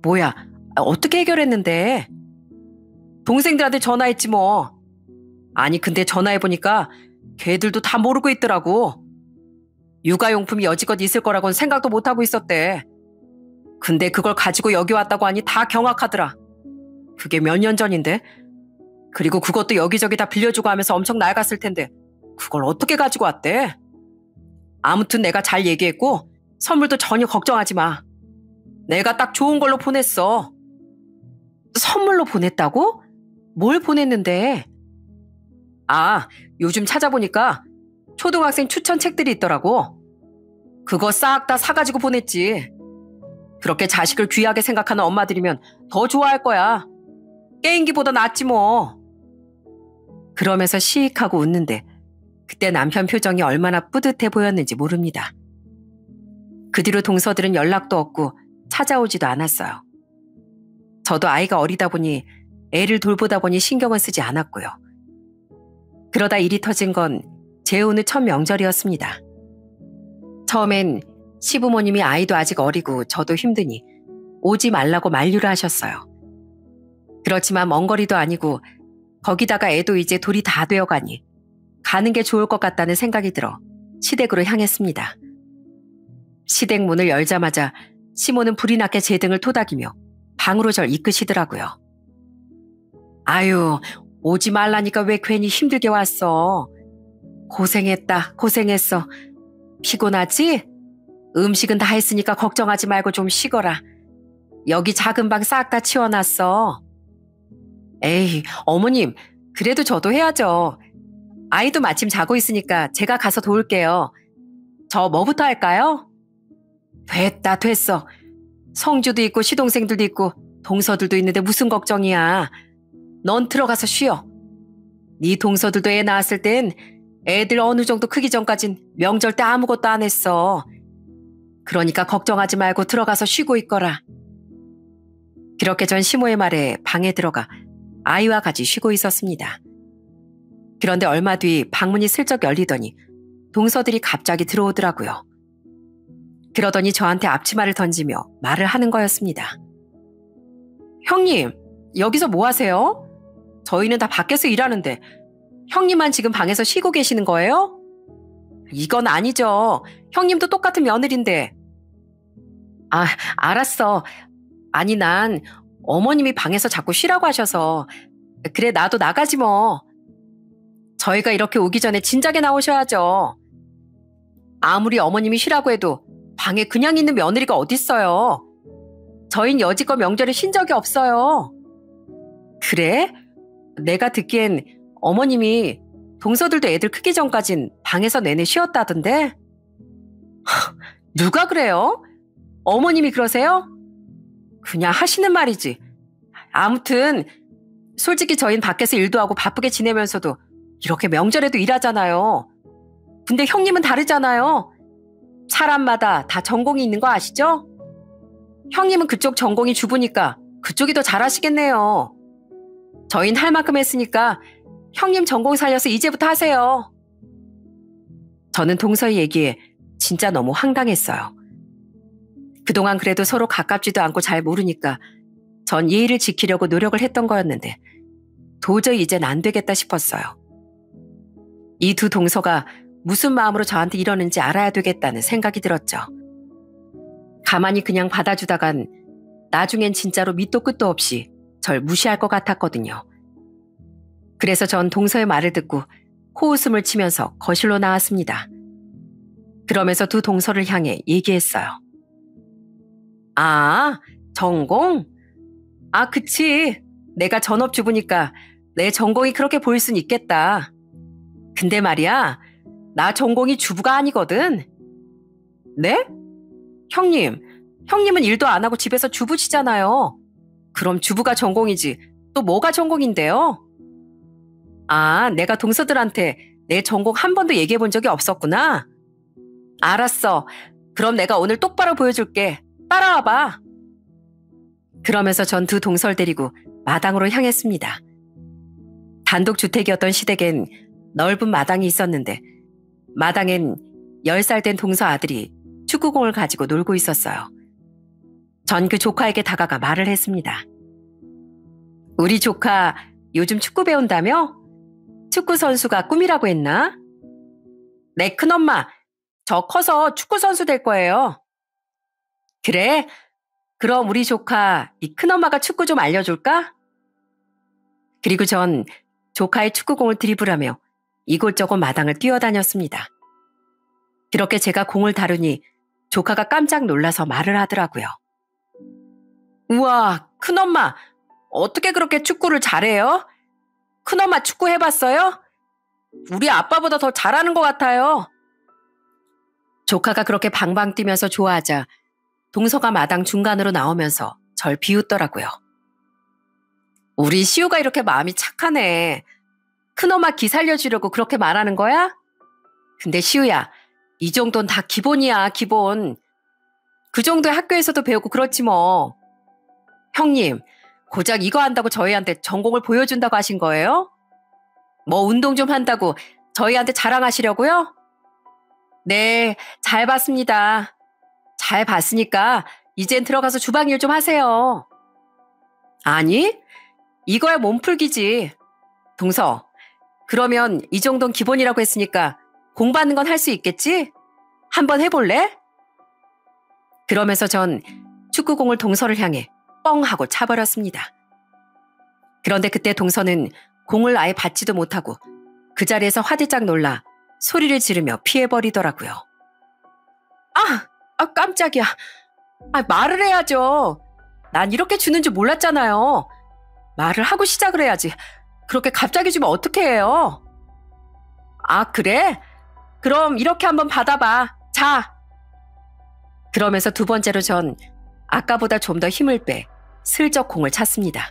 뭐야, 어떻게 해결했는데? 동생들한테 전화했지 뭐. 아니 근데 전화해보니까 걔들도 다 모르고 있더라고. 육아용품이 여지껏 있을 거라고는 생각도 못하고 있었대. 근데 그걸 가지고 여기 왔다고 하니 다 경악하더라. 그게 몇 년 전인데? 그리고 그것도 여기저기 다 빌려주고 하면서 엄청 낡았을 텐데 그걸 어떻게 가지고 왔대? 아무튼 내가 잘 얘기했고 선물도 전혀 걱정하지 마. 내가 딱 좋은 걸로 보냈어. 선물로 보냈다고? 뭘 보냈는데? 아, 요즘 찾아보니까 초등학생 추천 책들이 있더라고. 그거 싹 다 사가지고 보냈지. 그렇게 자식을 귀하게 생각하는 엄마들이면 더 좋아할 거야. 게임기보다 낫지 뭐. 그러면서 시익하고 웃는데 그때 남편 표정이 얼마나 뿌듯해 보였는지 모릅니다. 그 뒤로 동서들은 연락도 없고 찾아오지도 않았어요. 저도 아이가 어리다 보니 애를 돌보다 보니 신경을 쓰지 않았고요. 그러다 일이 터진 건 재혼의 첫 명절이었습니다. 처음엔 시부모님이 아이도 아직 어리고 저도 힘드니 오지 말라고 만류를 하셨어요. 그렇지만 먼 거리도 아니고 거기다가 애도 이제 돌이 다 되어가니 가는 게 좋을 것 같다는 생각이 들어 시댁으로 향했습니다. 시댁 문을 열자마자 시모는 불이 나게 제 등을 토닥이며 방으로 절 이끄시더라고요. 아유, 오지 말라니까 왜 괜히 힘들게 왔어. 고생했다, 고생했어. 피곤하지? 음식은 다 했으니까 걱정하지 말고 좀 쉬거라. 여기 작은 방 싹 다 치워놨어. 에이, 어머님, 그래도 저도 해야죠. 아이도 마침 자고 있으니까 제가 가서 도울게요. 저 뭐부터 할까요? 됐다, 됐어. 성주도 있고 시동생들도 있고 동서들도 있는데 무슨 걱정이야. 넌 들어가서 쉬어. 네 동서들도 애 낳았을 땐 애들 어느 정도 크기 전까진 명절 때 아무것도 안 했어. 그러니까 걱정하지 말고 들어가서 쉬고 있거라. 그렇게 전 시모의 말에 방에 들어가 아이와 같이 쉬고 있었습니다. 그런데 얼마 뒤 방문이 슬쩍 열리더니 동서들이 갑자기 들어오더라고요. 그러더니 저한테 앞치마를 던지며 말을 하는 거였습니다. 형님, 여기서 뭐 하세요? 저희는 다 밖에서 일하는데 형님만 지금 방에서 쉬고 계시는 거예요? 이건 아니죠. 형님도 똑같은 며느리인데. 아, 알았어. 아니, 난 어머님이 방에서 자꾸 쉬라고 하셔서. 그래, 나도 나가지 뭐. 저희가 이렇게 오기 전에 진작에 나오셔야죠. 아무리 어머님이 쉬라고 해도 방에 그냥 있는 며느리가 어딨어요. 저흰 여지껏 명절에 쉰 적이 없어요. 그래? 내가 듣기엔 어머님이 동서들도 애들 크기 전까진 방에서 내내 쉬었다던데? 누가 그래요? 어머님이 그러세요? 그냥 하시는 말이지. 아무튼 솔직히 저희는 밖에서 일도 하고 바쁘게 지내면서도 이렇게 명절에도 일하잖아요. 근데 형님은 다르잖아요. 사람마다 다 전공이 있는 거 아시죠? 형님은 그쪽 전공이 주부니까 그쪽이 더 잘하시겠네요. 저희는 할 만큼 했으니까 형님 전공 살려서 이제부터 하세요. 저는 동서의 얘기에 진짜 너무 황당했어요. 그동안 그래도 서로 가깝지도 않고 잘 모르니까 전 예의를 지키려고 노력을 했던 거였는데 도저히 이젠 안 되겠다 싶었어요. 이 두 동서가 무슨 마음으로 저한테 이러는지 알아야 되겠다는 생각이 들었죠. 가만히 그냥 받아주다간 나중엔 진짜로 밑도 끝도 없이 절 무시할 것 같았거든요. 그래서 전 동서의 말을 듣고 코웃음을 치면서 거실로 나왔습니다. 그러면서 두 동서를 향해 얘기했어요. 아, 전공? 아, 그치. 내가 전업주부니까 내 전공이 그렇게 보일 순 있겠다. 근데 말이야, 나 전공이 주부가 아니거든. 네? 형님은 일도 안 하고 집에서 주부시잖아요. 그럼 주부가 전공이지 또 뭐가 전공인데요? 아, 내가 동서들한테 내 전공 한 번도 얘기해 본 적이 없었구나. 알았어. 그럼 내가 오늘 똑바로 보여줄게. 따라와봐. 그러면서 전 두 동서를 데리고 마당으로 향했습니다. 단독주택이었던 시댁엔 넓은 마당이 있었는데 마당엔 10살 된 동서 아들이 축구공을 가지고 놀고 있었어요. 전 그 조카에게 다가가 말을 했습니다. 우리 조카 요즘 축구 배운다며? 축구 선수가 꿈이라고 했나? 네, 큰엄마. 저 커서 축구 선수 될 거예요. 그래? 그럼 우리 조카 이 큰엄마가 축구 좀 알려줄까? 그리고 전 조카의 축구공을 드리블하며 이곳저곳 마당을 뛰어다녔습니다. 그렇게 제가 공을 다루니 조카가 깜짝 놀라서 말을 하더라고요. 우와, 큰엄마, 어떻게 그렇게 축구를 잘해요? 큰엄마 축구 해봤어요? 우리 아빠보다 더 잘하는 것 같아요. 조카가 그렇게 방방 뛰면서 좋아하자 동서가 마당 중간으로 나오면서 절 비웃더라고요. 우리 시우가 이렇게 마음이 착하네. 큰엄마 기 살려주려고 그렇게 말하는 거야? 근데 시우야, 이 정도는 다 기본이야, 기본. 그 정도의 학교에서도 배우고 그렇지 뭐. 형님, 고작 이거 한다고 저희한테 전공을 보여준다고 하신 거예요? 뭐 운동 좀 한다고 저희한테 자랑하시려고요? 네, 잘 봤습니다. 잘 봤으니까 이젠 들어가서 주방 일 좀 하세요. 아니, 이거야 몸풀기지. 동서, 그러면 이 정도는 기본이라고 했으니까 공 받는 건 할 수 있겠지? 한번 해볼래? 그러면서 전 축구공을 동서를 향해 뻥 하고 차버렸습니다. 그런데 그때 동서는 공을 아예 받지도 못하고 그 자리에서 화들짝 놀라 소리를 지르며 피해버리더라고요. 깜짝이야. 말을 해야죠. 난 이렇게 주는 줄 몰랐잖아요. 말을 하고 시작을 해야지. 그렇게 갑자기 주면 어떻게 해요? 아, 그래? 그럼 이렇게 한번 받아봐. 자. 그러면서 두 번째로 전 아까보다 좀 더 힘을 빼 슬쩍 공을 찼습니다.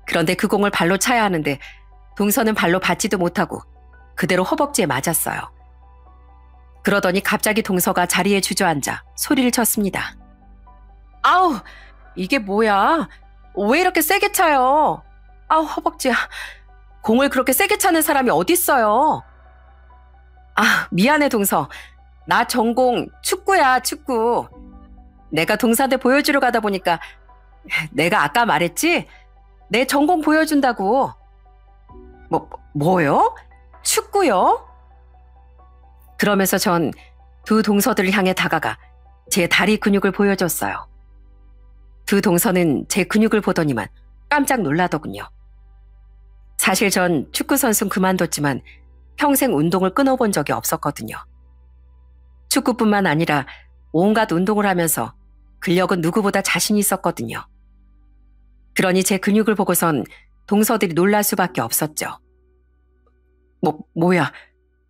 그런데 그 공을 발로 차야 하는데 동서는 발로 받지도 못하고 그대로 허벅지에 맞았어요. 그러더니 갑자기 동서가 자리에 주저앉아 소리를 쳤습니다. 아우, 이게 뭐야? 왜 이렇게 세게 차요? 아우, 허벅지야. 공을 그렇게 세게 차는 사람이 어딨어요? 미안해, 동서. 나 전공 축구야, 축구. 내가 동서한테 보여주러 가다 보니까 내가 아까 말했지? 내 전공 보여준다고. 뭐요? 축구요? 그러면서 전 두 동서들을 향해 다가가 제 다리 근육을 보여줬어요. 두 동서는 제 근육을 보더니만 깜짝 놀라더군요. 사실 전 축구 선수는 그만뒀지만 평생 운동을 끊어본 적이 없었거든요. 축구뿐만 아니라 온갖 운동을 하면서 근력은 누구보다 자신이 있었거든요. 그러니 제 근육을 보고선 동서들이 놀랄 수밖에 없었죠. 뭐야,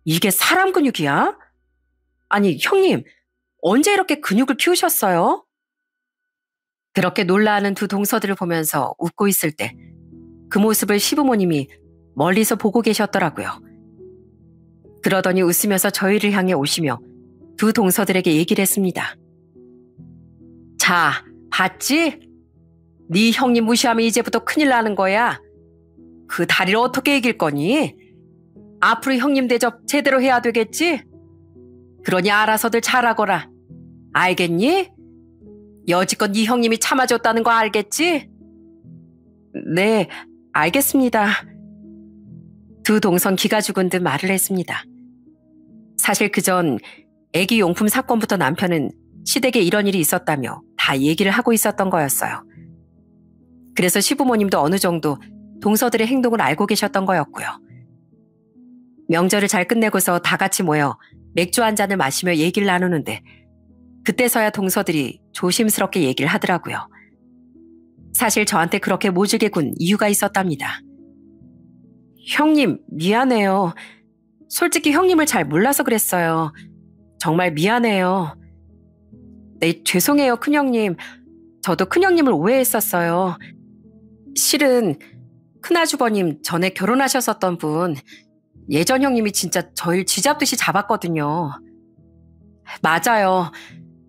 이게 사람 근육이야? 아니, 형님, 언제 이렇게 근육을 키우셨어요? 그렇게 놀라하는 두 동서들을 보면서 웃고 있을 때 그 모습을 시부모님이 멀리서 보고 계셨더라고요. 그러더니 웃으면서 저희를 향해 오시며 두 동서들에게 얘기를 했습니다. 자, 봤지? 네 형님 무시하면 이제부터 큰일 나는 거야. 그 다리를 어떻게 이길 거니? 앞으로 형님 대접 제대로 해야 되겠지? 그러니 알아서들 잘하거라. 알겠니? 여지껏 네 형님이 참아줬다는 거 알겠지? 네, 알겠습니다. 두 동선 기가 죽은 듯 말을 했습니다. 사실 그전 애기 용품 사건부터 남편은 시댁에 이런 일이 있었다며 다 얘기를 하고 있었던 거였어요. 그래서 시부모님도 어느 정도 동서들의 행동을 알고 계셨던 거였고요. 명절을 잘 끝내고서 다 같이 모여 맥주 한 잔을 마시며 얘기를 나누는데 그때서야 동서들이 조심스럽게 얘기를 하더라고요. 사실 저한테 그렇게 모질게 군 이유가 있었답니다. 형님, 미안해요. 솔직히 형님을 잘 몰라서 그랬어요. 정말 미안해요. 네, 죄송해요, 큰형님. 저도 큰형님을 오해했었어요. 실은 큰아주버님 전에 결혼하셨었던 분, 예전 형님이 진짜 저희 쥐잡듯이 잡았거든요. 맞아요.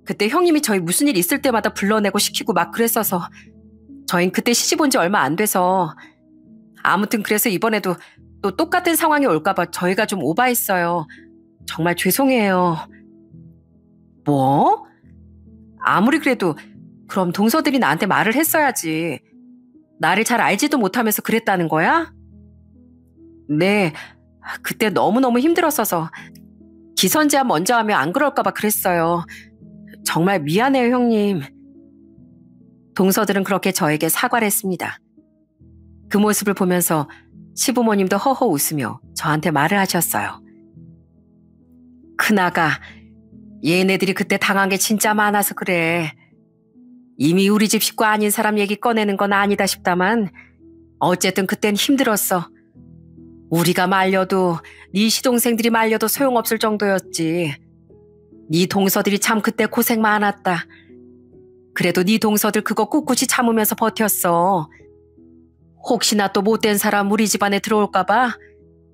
그때 형님이 저희 무슨 일 있을 때마다 불러내고 시키고 막 그랬어서 저흰 그때 시집 온 지 얼마 안 돼서 아무튼 그래서 이번에도 또 똑같은 상황이 올까봐 저희가 좀 오바했어요. 정말 죄송해요. 뭐? 아무리 그래도 그럼 동서들이 나한테 말을 했어야지. 나를 잘 알지도 못하면서 그랬다는 거야? 네, 그때 너무너무 힘들었어서 기선제압 먼저 하면 안 그럴까봐 그랬어요. 정말 미안해요, 형님. 동서들은 그렇게 저에게 사과를 했습니다. 그 모습을 보면서 시부모님도 허허 웃으며 저한테 말을 하셨어요. 큰아가, 얘네들이 그때 당한 게 진짜 많아서 그래. 이미 우리 집 식구 아닌 사람 얘기 꺼내는 건 아니다 싶다만 어쨌든 그땐 힘들었어. 우리가 말려도 네 시동생들이 말려도 소용없을 정도였지. 네 동서들이 참 그때 고생 많았다. 그래도 네 동서들 그거 꿋꿋이 참으면서 버텼어. 혹시나 또 못된 사람 우리 집안에 들어올까 봐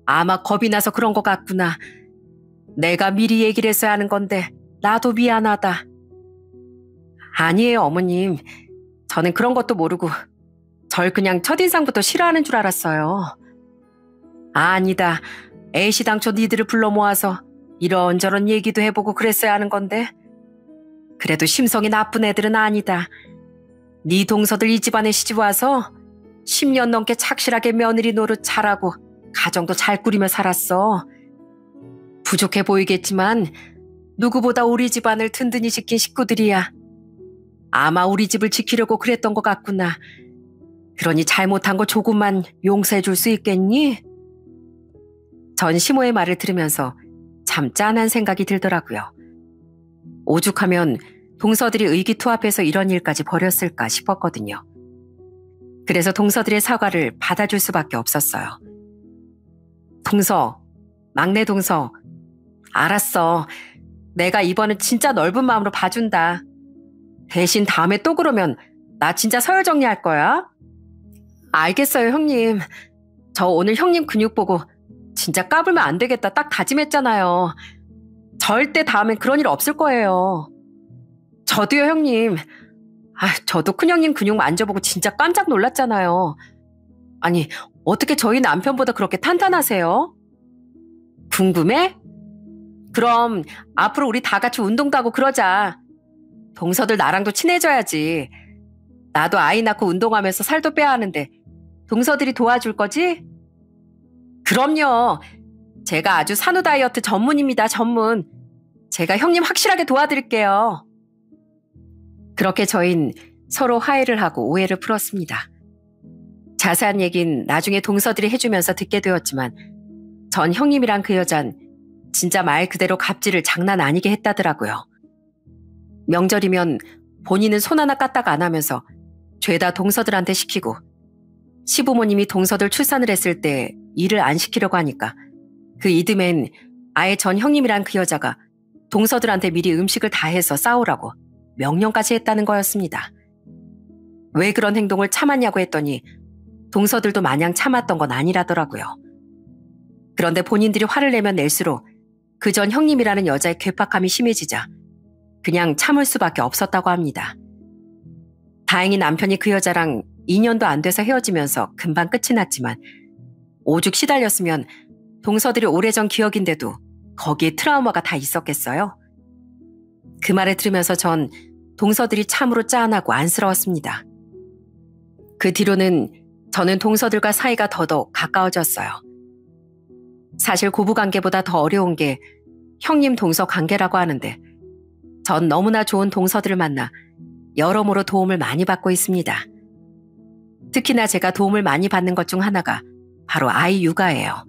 아마 겁이 나서 그런 것 같구나. 내가 미리 얘기를 했어야 하는 건데 나도 미안하다. 아니에요, 어머님. 저는 그런 것도 모르고 절 그냥 첫인상부터 싫어하는 줄 알았어요. 아니다. 애시당초 니들을 불러 모아서 이런저런 얘기도 해보고 그랬어야 하는 건데 그래도 심성이 나쁜 애들은 아니다. 네 동서들 이 집안에 시집와서 10년 넘게 착실하게 며느리 노릇 잘하고 가정도 잘 꾸리며 살았어. 부족해 보이겠지만 누구보다 우리 집안을 든든히 지킨 식구들이야. 아마 우리 집을 지키려고 그랬던 것 같구나. 그러니 잘못한 거 조금만 용서해 줄 수 있겠니? 전 시모의 말을 들으면서 참 짠한 생각이 들더라고요. 오죽하면 동서들이 의기투합해서 이런 일까지 벌였을까 싶었거든요. 그래서 동서들의 사과를 받아줄 수밖에 없었어요. 동서, 막내 동서, 알았어. 내가 이번엔 진짜 넓은 마음으로 봐준다. 대신 다음에 또 그러면 나 진짜 서열 정리할 거야. 알겠어요, 형님. 저 오늘 형님 근육 보고 진짜 까불면 안 되겠다 딱 다짐했잖아요. 절대 다음엔 그런 일 없을 거예요. 저도요, 형님. 저도 큰형님 근육 만져보고 진짜 깜짝 놀랐잖아요. 아니, 어떻게 저희 남편보다 그렇게 탄탄하세요? 궁금해? 그럼 앞으로 우리 다 같이 운동도 하고 그러자. 동서들 나랑도 친해져야지. 나도 아이 낳고 운동하면서 살도 빼야 하는데 동서들이 도와줄 거지? 그럼요. 제가 아주 산후 다이어트 전문입니다, 전문. 제가 형님 확실하게 도와드릴게요. 그렇게 저흰 서로 화해를 하고 오해를 풀었습니다. 자세한 얘긴 나중에 동서들이 해주면서 듣게 되었지만 전 형님이랑 그 여잔 진짜 말 그대로 갑질을 장난 아니게 했다더라고요. 명절이면 본인은 손 하나 까딱 안 하면서 죄다 동서들한테 시키고 시부모님이 동서들 출산을 했을 때 일을 안 시키려고 하니까 그 이듬해엔 아예 전 형님이란 그 여자가 동서들한테 미리 음식을 다 해서 싸우라고 명령까지 했다는 거였습니다. 왜 그런 행동을 참았냐고 했더니 동서들도 마냥 참았던 건 아니라더라고요. 그런데 본인들이 화를 내면 낼수록 그 전 형님이라는 여자의 괴팍함이 심해지자 그냥 참을 수밖에 없었다고 합니다. 다행히 남편이 그 여자랑 2년도 안 돼서 헤어지면서 금방 끝이 났지만 오죽 시달렸으면 동서들이 오래전 기억인데도 거기에 트라우마가 다 있었겠어요? 그 말을 들으면서 전 동서들이 참으로 짠하고 안쓰러웠습니다. 그 뒤로는 저는 동서들과 사이가 더더욱 가까워졌어요. 사실 고부관계보다 더 어려운 게 형님 동서 관계라고 하는데 전 너무나 좋은 동서들을 만나 여러모로 도움을 많이 받고 있습니다. 특히나 제가 도움을 많이 받는 것 중 하나가 바로 아이 육아예요.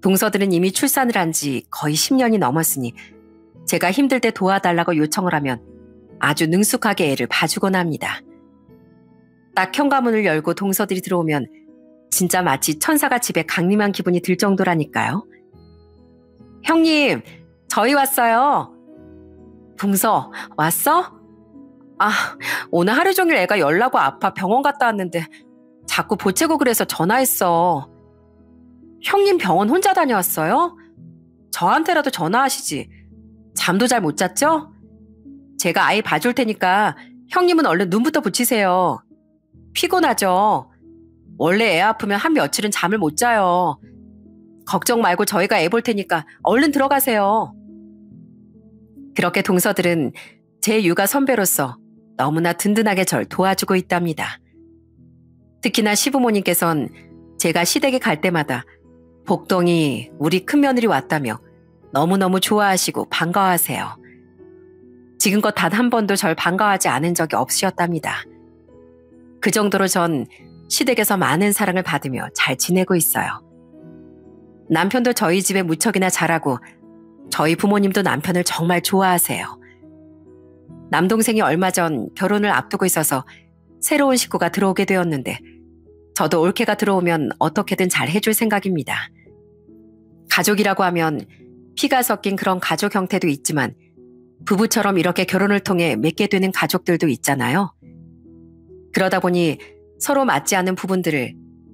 동서들은 이미 출산을 한 지 거의 10년이 넘었으니 제가 힘들 때 도와달라고 요청을 하면 아주 능숙하게 애를 봐주곤 합니다. 딱 현관문을 열고 동서들이 들어오면 진짜 마치 천사가 집에 강림한 기분이 들 정도라니까요. 형님, 저희 왔어요. 동서, 왔어? 아, 오늘 하루 종일 애가 열나고 아파 병원 갔다 왔는데 자꾸 보채고 그래서 전화했어. 형님 병원 혼자 다녀왔어요? 저한테라도 전화하시지. 잠도 잘 못 잤죠? 제가 아이 봐줄 테니까 형님은 얼른 눈부터 붙이세요. 피곤하죠? 원래 애 아프면 한 며칠은 잠을 못 자요. 걱정 말고 저희가 애 볼 테니까 얼른 들어가세요. 그렇게 동서들은 제 육아 선배로서 너무나 든든하게 절 도와주고 있답니다. 특히나 시부모님께선 제가 시댁에 갈 때마다 복동이 우리 큰며느리 왔다며 너무너무 좋아하시고 반가워하세요. 지금껏 단 한 번도 절 반가워하지 않은 적이 없으셨답니다. 그 정도로 전 시댁에서 많은 사랑을 받으며 잘 지내고 있어요. 남편도 저희 집에 무척이나 잘하고 저희 부모님도 남편을 정말 좋아하세요. 남동생이 얼마 전 결혼을 앞두고 있어서 새로운 식구가 들어오게 되었는데 저도 올케가 들어오면 어떻게든 잘 해줄 생각입니다. 가족이라고 하면 피가 섞인 그런 가족 형태도 있지만 부부처럼 이렇게 결혼을 통해 맺게 되는 가족들도 있잖아요. 그러다 보니 서로 맞지 않는 부분들을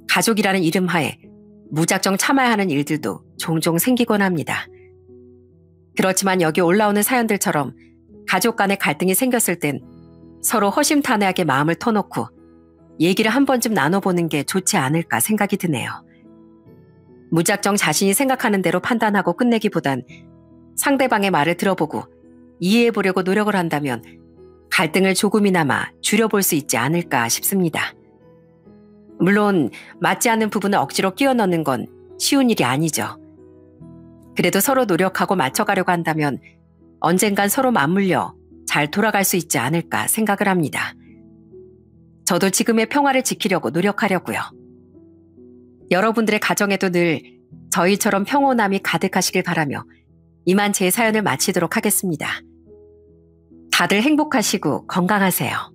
가족이라는 이름 하에 무작정 참아야 하는 일들도 종종 생기곤 합니다. 그렇지만 여기 올라오는 사연들처럼 가족 간의 갈등이 생겼을 땐 서로 허심탄회하게 마음을 터놓고 얘기를 한 번쯤 나눠보는 게 좋지 않을까 생각이 드네요. 무작정 자신이 생각하는 대로 판단하고 끝내기보단 상대방의 말을 들어보고 이해해보려고 노력을 한다면 갈등을 조금이나마 줄여볼 수 있지 않을까 싶습니다. 물론 맞지 않는 부분을 억지로 끼워 넣는 건 쉬운 일이 아니죠. 그래도 서로 노력하고 맞춰가려고 한다면 언젠간 서로 맞물려 잘 돌아갈 수 있지 않을까 생각을 합니다. 저도 지금의 평화를 지키려고 노력하려고요. 여러분들의 가정에도 늘 저희처럼 평온함이 가득하시길 바라며 이만 제 사연을 마치도록 하겠습니다. 다들 행복하시고 건강하세요.